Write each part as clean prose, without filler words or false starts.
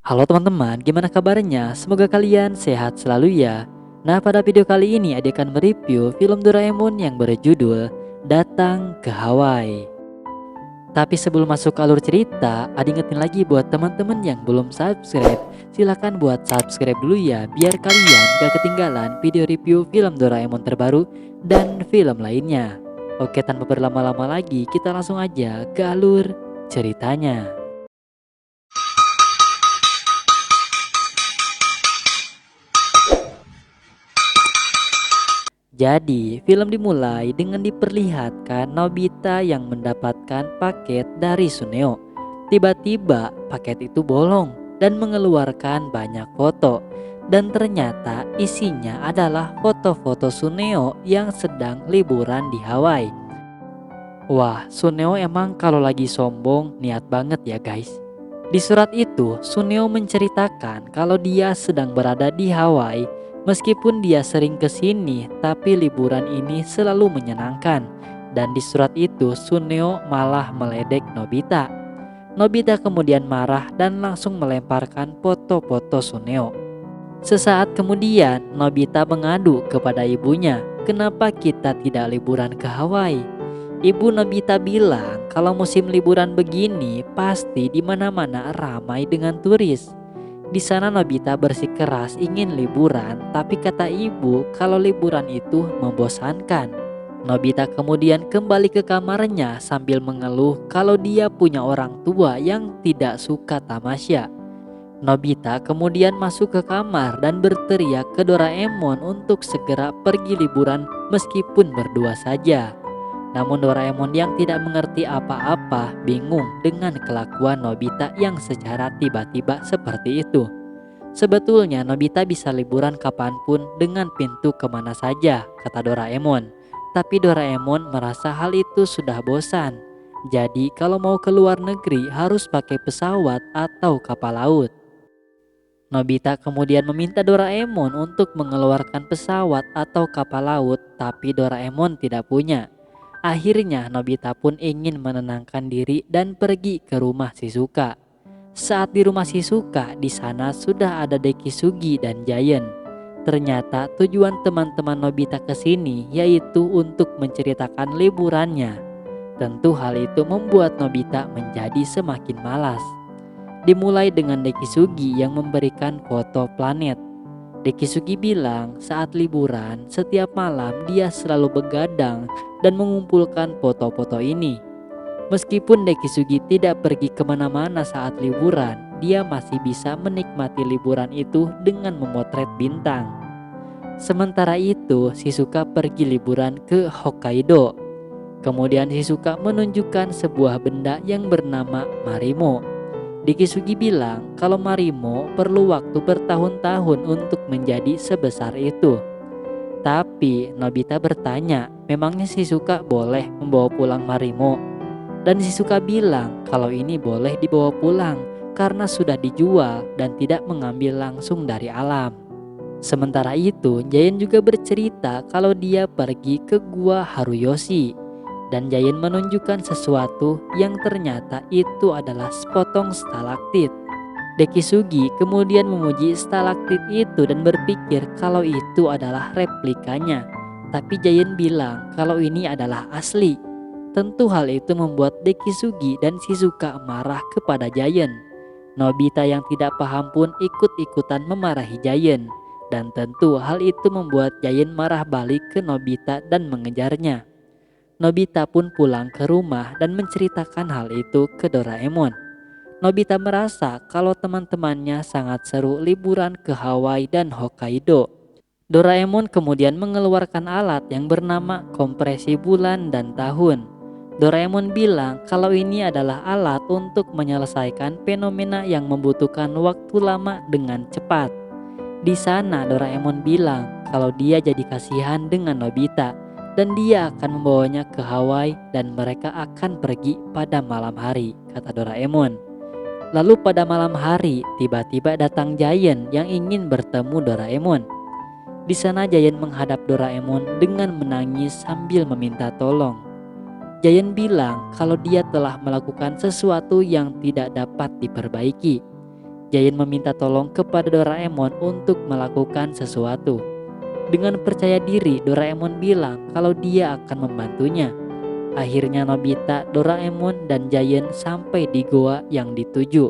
Halo teman-teman, gimana kabarnya? Semoga kalian sehat selalu ya. Nah, pada video kali ini Ade akan mereview film Doraemon yang berjudul Datang ke Hawaii. Tapi sebelum masuk ke alur cerita, Ade ingetin lagi buat teman-teman yang belum subscribe, silahkan buat subscribe dulu ya, biar kalian gak ketinggalan video review film Doraemon terbaru dan film lainnya. Oke, tanpa berlama-lama lagi, kita langsung aja ke alur ceritanya. Jadi, film dimulai dengan diperlihatkan Nobita yang mendapatkan paket dari Suneo. Tiba-tiba paket itu bolong dan mengeluarkan banyak foto. Dan ternyata isinya adalah foto-foto Suneo yang sedang liburan di Hawaii. Wah, Suneo emang kalau lagi sombong niat banget ya guys. Di surat itu, Suneo menceritakan kalau dia sedang berada di Hawaii. Meskipun dia sering ke sini, tapi liburan ini selalu menyenangkan. Dan di surat itu, Suneo malah meledek Nobita. Nobita kemudian marah dan langsung melemparkan foto-foto Suneo. Sesaat kemudian, Nobita mengadu kepada ibunya, "Kenapa kita tidak liburan ke Hawaii?" Ibu Nobita bilang kalau musim liburan begini pasti di mana-mana ramai dengan turis. Di sana Nobita bersikeras ingin liburan, tapi kata ibu kalau liburan itu membosankan. Nobita kemudian kembali ke kamarnya sambil mengeluh kalau dia punya orang tua yang tidak suka tamasya. Nobita kemudian masuk ke kamar dan berteriak ke Doraemon untuk segera pergi liburan meskipun berdua saja. Namun Doraemon yang tidak mengerti apa-apa bingung dengan kelakuan Nobita yang secara tiba-tiba seperti itu. Sebetulnya Nobita bisa liburan kapanpun dengan pintu kemana saja, kata Doraemon. Tapi Doraemon merasa hal itu sudah bosan. Jadi kalau mau ke luar negeri harus pakai pesawat atau kapal laut. Nobita kemudian meminta Doraemon untuk mengeluarkan pesawat atau kapal laut, tapi Doraemon tidak punya. Akhirnya Nobita pun ingin menenangkan diri dan pergi ke rumah Shizuka. Saat di rumah Shizuka, di sana sudah ada Dekisugi dan Giant. Ternyata tujuan teman-teman Nobita ke sini yaitu untuk menceritakan liburannya. Tentu hal itu membuat Nobita menjadi semakin malas. Dimulai dengan Dekisugi yang memberikan foto planet. Dekisugi bilang saat liburan setiap malam dia selalu begadang dan mengumpulkan foto-foto ini. Meskipun Dekisugi tidak pergi kemana-mana saat liburan, dia masih bisa menikmati liburan itu dengan memotret bintang. Sementara itu, Shizuka pergi liburan ke Hokkaido. Kemudian Shizuka menunjukkan sebuah benda yang bernama Marimo. Dekisugi bilang kalau Marimo perlu waktu bertahun-tahun untuk menjadi sebesar itu. Tapi Nobita bertanya, memangnya Shizuka boleh membawa pulang Marimo? Dan Shizuka bilang kalau ini boleh dibawa pulang karena sudah dijual dan tidak mengambil langsung dari alam. Sementara itu, Giant juga bercerita kalau dia pergi ke gua Haruyoshi. Dan Giant menunjukkan sesuatu yang ternyata itu adalah sepotong stalaktit. Dekisugi kemudian memuji stalaktit itu dan berpikir kalau itu adalah replikanya. Tapi Giant bilang kalau ini adalah asli. Tentu hal itu membuat Dekisugi dan Shizuka marah kepada Giant. Nobita yang tidak paham pun ikut-ikutan memarahi Giant. Dan tentu hal itu membuat Giant marah balik ke Nobita dan mengejarnya. Nobita pun pulang ke rumah dan menceritakan hal itu ke Doraemon. Nobita merasa kalau teman-temannya sangat seru liburan ke Hawaii dan Hokkaido. Doraemon kemudian mengeluarkan alat yang bernama kompresi bulan dan tahun. Doraemon bilang kalau ini adalah alat untuk menyelesaikan fenomena yang membutuhkan waktu lama dengan cepat. Di sana Doraemon bilang kalau dia jadi kasihan dengan Nobita dan dia akan membawanya ke Hawaii dan mereka akan pergi pada malam hari, kata Doraemon. Lalu pada malam hari tiba-tiba datang Giant yang ingin bertemu Doraemon. Di sana Giant menghadap Doraemon dengan menangis sambil meminta tolong. Giant bilang kalau dia telah melakukan sesuatu yang tidak dapat diperbaiki. Giant meminta tolong kepada Doraemon untuk melakukan sesuatu. Dengan percaya diri, Doraemon bilang kalau dia akan membantunya. Akhirnya Nobita, Doraemon, dan Giant sampai di goa yang dituju.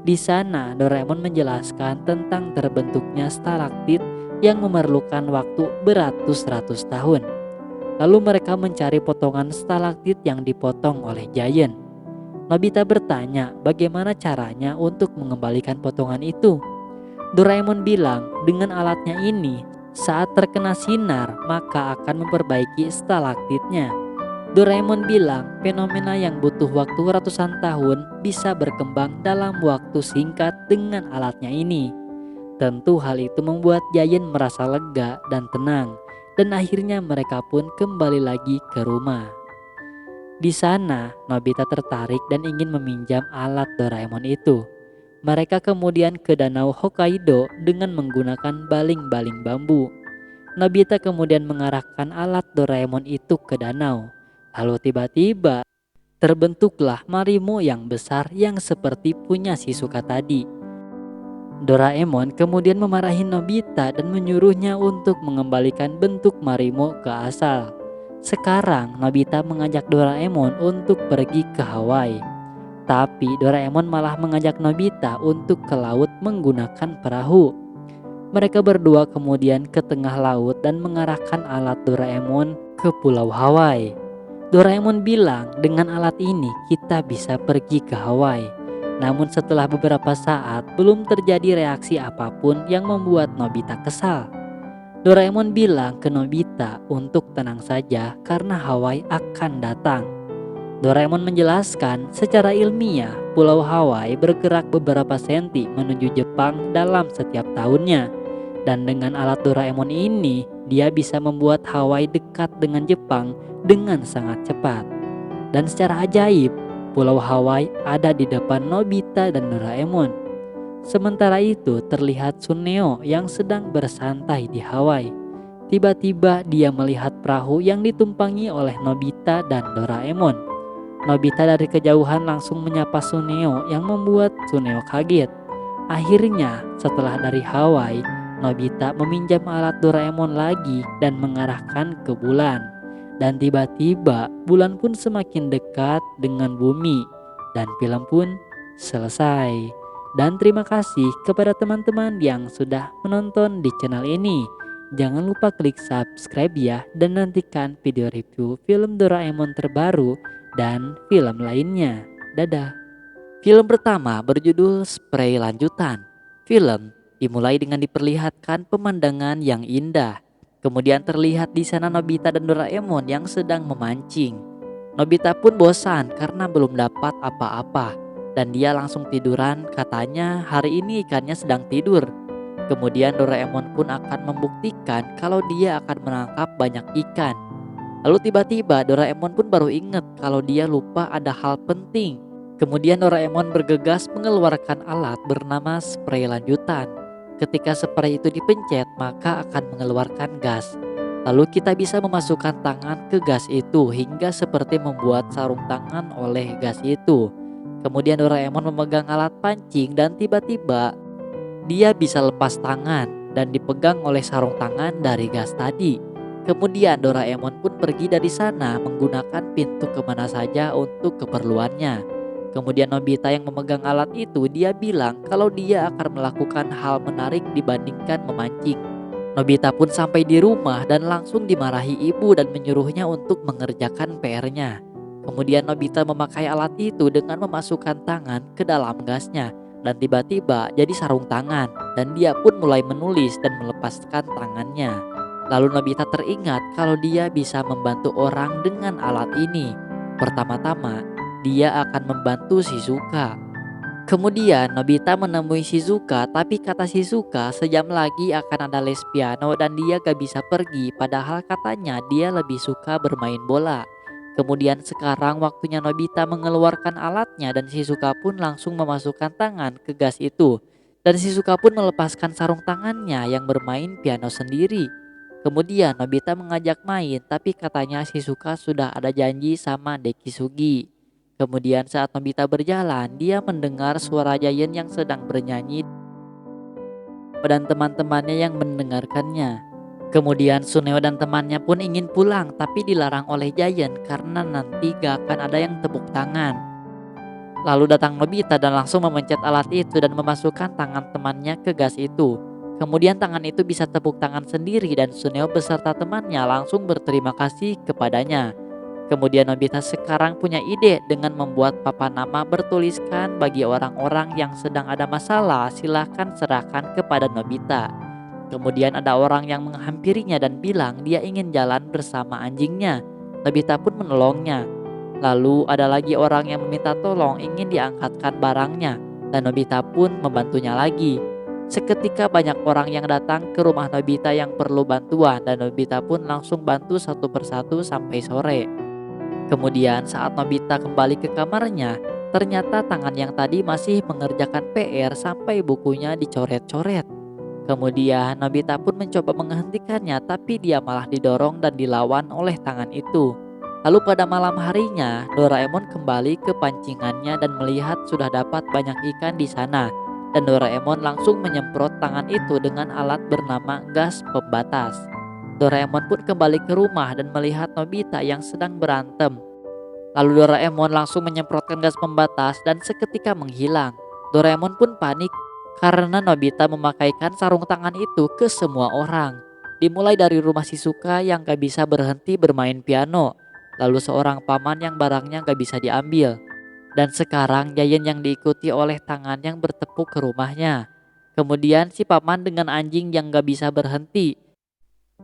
Di sana, Doraemon menjelaskan tentang terbentuknya stalaktit yang memerlukan waktu beratus-ratus tahun. Lalu mereka mencari potongan stalaktit yang dipotong oleh Giant. Nobita bertanya bagaimana caranya untuk mengembalikan potongan itu. Doraemon bilang dengan alatnya ini, saat terkena sinar maka akan memperbaiki stalaktitnya. Doraemon bilang fenomena yang butuh waktu ratusan tahun bisa berkembang dalam waktu singkat dengan alatnya ini. Tentu hal itu membuat Giant merasa lega dan tenang, dan akhirnya mereka pun kembali lagi ke rumah. Di sana, Nobita tertarik dan ingin meminjam alat Doraemon itu. Mereka kemudian ke danau Hokkaido dengan menggunakan baling-baling bambu. Nobita kemudian mengarahkan alat Doraemon itu ke danau. Lalu tiba-tiba terbentuklah Marimo yang besar yang seperti punya Shizuka tadi. Doraemon kemudian memarahi Nobita dan menyuruhnya untuk mengembalikan bentuk Marimo ke asal. Sekarang Nobita mengajak Doraemon untuk pergi ke Hawaii. Tapi Doraemon malah mengajak Nobita untuk ke laut menggunakan perahu. Mereka berdua kemudian ke tengah laut dan mengarahkan alat Doraemon ke Pulau Hawaii. Doraemon bilang dengan alat ini kita bisa pergi ke Hawaii. Namun setelah beberapa saat belum terjadi reaksi apapun yang membuat Nobita kesal. Doraemon bilang ke Nobita untuk tenang saja karena Hawaii akan datang. Doraemon menjelaskan secara ilmiah Pulau Hawaii bergerak beberapa senti menuju Jepang dalam setiap tahunnya. Dan dengan alat Doraemon ini, dia bisa membuat Hawaii dekat dengan Jepang dengan sangat cepat. Dan secara ajaib, Pulau Hawaii ada di depan Nobita dan Doraemon. Sementara itu terlihat Suneo yang sedang bersantai di Hawaii. Tiba-tiba dia melihat perahu yang ditumpangi oleh Nobita dan Doraemon. Nobita dari kejauhan langsung menyapa Suneo yang membuat Suneo kaget. Akhirnya setelah dari Hawaii, Nobita meminjam alat Doraemon lagi dan mengarahkan ke bulan. Dan tiba-tiba bulan pun semakin dekat dengan bumi dan film pun selesai. Dan terima kasih kepada teman-teman yang sudah menonton di channel ini. Jangan lupa klik subscribe ya dan nantikan video review film Doraemon terbaru dan film lainnya. Dadah. Film pertama berjudul Spray Lanjutan. Film dimulai dengan diperlihatkan pemandangan yang indah. Kemudian terlihat di sana Nobita dan Doraemon yang sedang memancing. Nobita pun bosan karena belum dapat apa-apa. Dan dia langsung tiduran, katanya hari ini ikannya sedang tidur. Kemudian Doraemon pun akan membuktikan kalau dia akan menangkap banyak ikan. Lalu tiba-tiba Doraemon pun baru ingat kalau dia lupa ada hal penting. Kemudian Doraemon bergegas mengeluarkan alat bernama spray lanjutan. Ketika spray itu dipencet maka akan mengeluarkan gas. Lalu kita bisa memasukkan tangan ke gas itu hingga seperti membuat sarung tangan oleh gas itu. Kemudian Doraemon memegang alat pancing dan tiba-tiba dia bisa lepas tangan dan dipegang oleh sarung tangan dari gas tadi. Kemudian Doraemon pun pergi dari sana menggunakan pintu kemana saja untuk keperluannya. Kemudian Nobita yang memegang alat itu dia bilang kalau dia akan melakukan hal menarik dibandingkan memancing. Nobita pun sampai di rumah dan langsung dimarahi ibu dan menyuruhnya untuk mengerjakan PR-nya. Kemudian Nobita memakai alat itu dengan memasukkan tangan ke dalam gasnya. Dan tiba-tiba jadi sarung tangan dan dia pun mulai menulis dan melepaskan tangannya. Lalu Nobita teringat kalau dia bisa membantu orang dengan alat ini. Pertama-tama dia akan membantu Shizuka. Kemudian Nobita menemui Shizuka, tapi kata Shizuka sejam lagi akan ada les piano dan dia gak bisa pergi, padahal katanya dia lebih suka bermain bola. Kemudian sekarang waktunya Nobita mengeluarkan alatnya dan Shizuka pun langsung memasukkan tangan ke gas itu. Dan Shizuka pun melepaskan sarung tangannya yang bermain piano sendiri. Kemudian Nobita mengajak main, tapi katanya Shizuka sudah ada janji sama Dekisugi. Kemudian saat Nobita berjalan, dia mendengar suara Giant yang sedang bernyanyi dan teman-temannya yang mendengarkannya. Kemudian Suneo dan temannya pun ingin pulang, tapi dilarang oleh Giant karena nanti gak akan ada yang tepuk tangan. Lalu datang Nobita dan langsung memencet alat itu dan memasukkan tangan temannya ke gas itu. Kemudian tangan itu bisa tepuk tangan sendiri dan Suneo beserta temannya langsung berterima kasih kepadanya. Kemudian Nobita sekarang punya ide dengan membuat papan nama bertuliskan bagi orang-orang yang sedang ada masalah silahkan serahkan kepada Nobita. Kemudian ada orang yang menghampirinya dan bilang dia ingin jalan bersama anjingnya. Nobita pun menolongnya. Lalu ada lagi orang yang meminta tolong ingin diangkatkan barangnya dan Nobita pun membantunya lagi. Seketika banyak orang yang datang ke rumah Nobita yang perlu bantuan dan Nobita pun langsung bantu satu persatu sampai sore. Kemudian saat Nobita kembali ke kamarnya, ternyata tangan yang tadi masih mengerjakan PR sampai bukunya dicoret-coret. Kemudian Nobita pun mencoba menghentikannya, tapi dia malah didorong dan dilawan oleh tangan itu. Lalu pada malam harinya, Doraemon kembali ke pancingannya dan melihat sudah dapat banyak ikan di sana. Dan Doraemon langsung menyemprot tangan itu dengan alat bernama gas pembatas. Doraemon pun kembali ke rumah dan melihat Nobita yang sedang berantem. Lalu Doraemon langsung menyemprotkan gas pembatas dan seketika menghilang. Doraemon pun panik karena Nobita memakaikan sarung tangan itu ke semua orang. Dimulai dari rumah Shizuka yang gak bisa berhenti bermain piano. Lalu seorang paman yang barangnya gak bisa diambil. Dan sekarang Giant yang diikuti oleh tangan yang bertepuk ke rumahnya. Kemudian si paman dengan anjing yang gak bisa berhenti.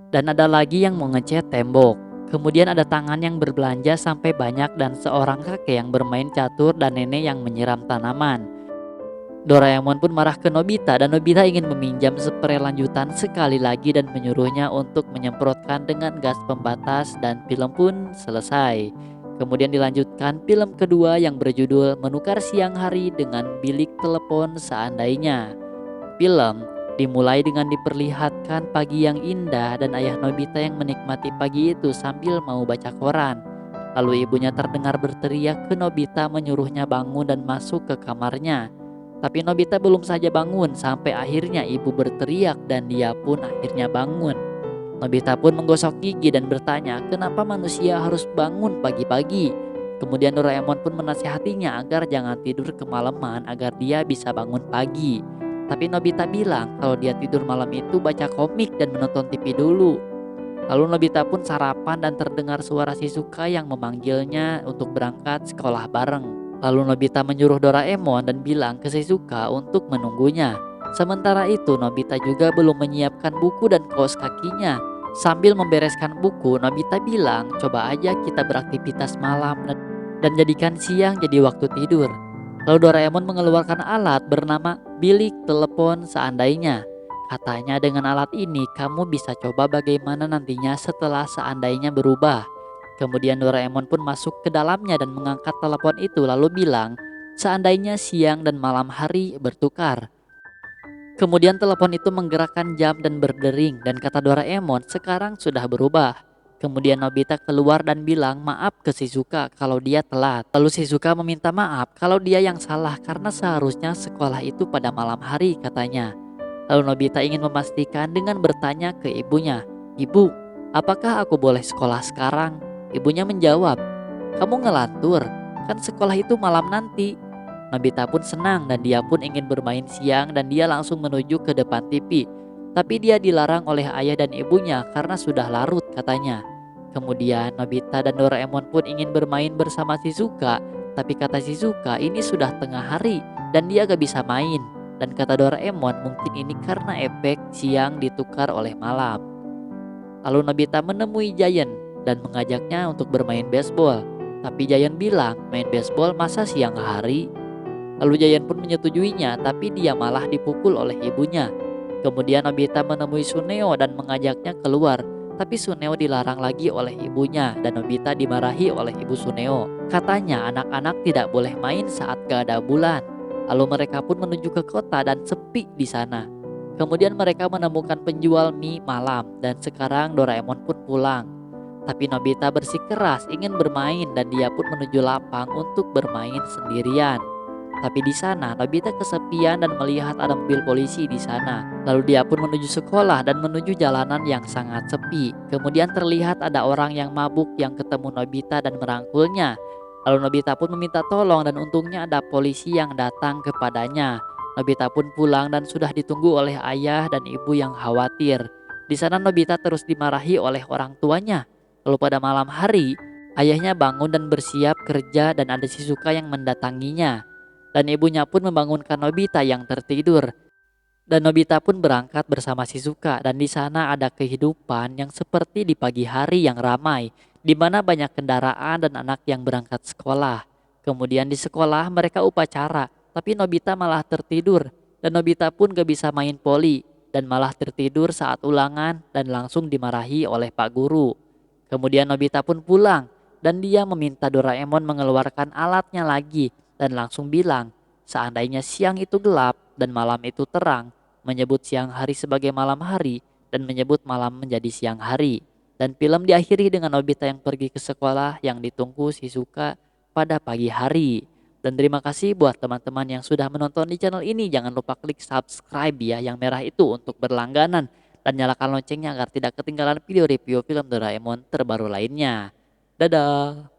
Dan ada lagi yang mau ngecat tembok. Kemudian ada tangan yang berbelanja sampai banyak dan seorang kakek yang bermain catur dan nenek yang menyiram tanaman. Doraemon pun marah ke Nobita dan Nobita ingin meminjam spray lanjutan sekali lagi dan menyuruhnya untuk menyemprotkan dengan gas pembatas dan film pun selesai. Kemudian dilanjutkan film kedua yang berjudul Menukar Siang Hari dengan Bilik Telepon Seandainya. Film dimulai dengan diperlihatkan pagi yang indah dan ayah Nobita yang menikmati pagi itu sambil mau baca koran. Lalu ibunya terdengar berteriak ke Nobita menyuruhnya bangun dan masuk ke kamarnya. Tapi Nobita belum saja bangun sampai akhirnya ibu berteriak dan dia pun akhirnya bangun. Nobita pun menggosok gigi dan bertanya kenapa manusia harus bangun pagi-pagi. Kemudian Doraemon pun menasihatinya agar jangan tidur kemalaman agar dia bisa bangun pagi. Tapi Nobita bilang kalau dia tidur malam itu baca komik dan menonton TV dulu. Lalu Nobita pun sarapan dan terdengar suara Shizuka yang memanggilnya untuk berangkat sekolah bareng. Lalu Nobita menyuruh Doraemon dan bilang ke Shizuka untuk menunggunya. Sementara itu Nobita juga belum menyiapkan buku dan kaos kakinya. Sambil membereskan buku, Nobita bilang coba aja kita beraktivitas malam dan jadikan siang jadi waktu tidur. Lalu Doraemon mengeluarkan alat bernama Bilik Telepon Seandainya. Katanya dengan alat ini kamu bisa coba bagaimana nantinya setelah seandainya berubah. Kemudian Doraemon pun masuk ke dalamnya dan mengangkat telepon itu lalu bilang, seandainya siang dan malam hari bertukar. Kemudian telepon itu menggerakkan jam dan berdering dan kata Doraemon sekarang sudah berubah. Kemudian Nobita keluar dan bilang maaf ke Shizuka kalau dia telat. Lalu Shizuka meminta maaf kalau dia yang salah karena seharusnya sekolah itu pada malam hari katanya. Lalu Nobita ingin memastikan dengan bertanya ke ibunya, "Ibu, apakah aku boleh sekolah sekarang?" Ibunya menjawab, "Kamu ngelantur, kan sekolah itu malam nanti." Nobita pun senang dan dia pun ingin bermain siang dan dia langsung menuju ke depan TV. Tapi dia dilarang oleh ayah dan ibunya karena sudah larut katanya. Kemudian Nobita dan Doraemon pun ingin bermain bersama Shizuka. Tapi kata Shizuka ini sudah tengah hari dan dia gak bisa main. Dan kata Doraemon mungkin ini karena efek siang ditukar oleh malam. Lalu Nobita menemui Giant dan mengajaknya untuk bermain baseball. Tapi Giant bilang main baseball masa siang hari? Lalu Giant pun menyetujuinya tapi dia malah dipukul oleh ibunya. Kemudian Nobita menemui Suneo dan mengajaknya keluar. Tapi Suneo dilarang lagi oleh ibunya dan Nobita dimarahi oleh ibu Suneo. Katanya anak-anak tidak boleh main saat gak ada bulan. Lalu mereka pun menuju ke kota dan sepi di sana. Kemudian mereka menemukan penjual mie malam dan sekarang Doraemon pun pulang. Tapi Nobita bersikeras ingin bermain dan dia pun menuju lapang untuk bermain sendirian. Tapi di sana Nobita kesepian dan melihat ada mobil polisi di sana. Lalu dia pun menuju sekolah dan menuju jalanan yang sangat sepi. Kemudian terlihat ada orang yang mabuk yang ketemu Nobita dan merangkulnya. Lalu Nobita pun meminta tolong dan untungnya ada polisi yang datang kepadanya. Nobita pun pulang dan sudah ditunggu oleh ayah dan ibu yang khawatir. Di sana Nobita terus dimarahi oleh orang tuanya. Lalu pada malam hari, ayahnya bangun dan bersiap kerja dan ada Shizuka yang mendatanginya. Dan ibunya pun membangunkan Nobita yang tertidur. Dan Nobita pun berangkat bersama Shizuka dan di sana ada kehidupan yang seperti di pagi hari yang ramai, di mana banyak kendaraan dan anak yang berangkat sekolah. Kemudian di sekolah mereka upacara, tapi Nobita malah tertidur dan Nobita pun gak bisa main poli dan malah tertidur saat ulangan dan langsung dimarahi oleh Pak Guru. Kemudian Nobita pun pulang dan dia meminta Doraemon mengeluarkan alatnya lagi dan langsung bilang, seandainya siang itu gelap dan malam itu terang, menyebut siang hari sebagai malam hari dan menyebut malam menjadi siang hari. Dan film diakhiri dengan Nobita yang pergi ke sekolah yang ditunggu Shizuka pada pagi hari. Dan terima kasih buat teman-teman yang sudah menonton di channel ini. Jangan lupa klik subscribe ya yang merah itu untuk berlangganan. Dan nyalakan loncengnya agar tidak ketinggalan video review film Doraemon terbaru lainnya. Dadah!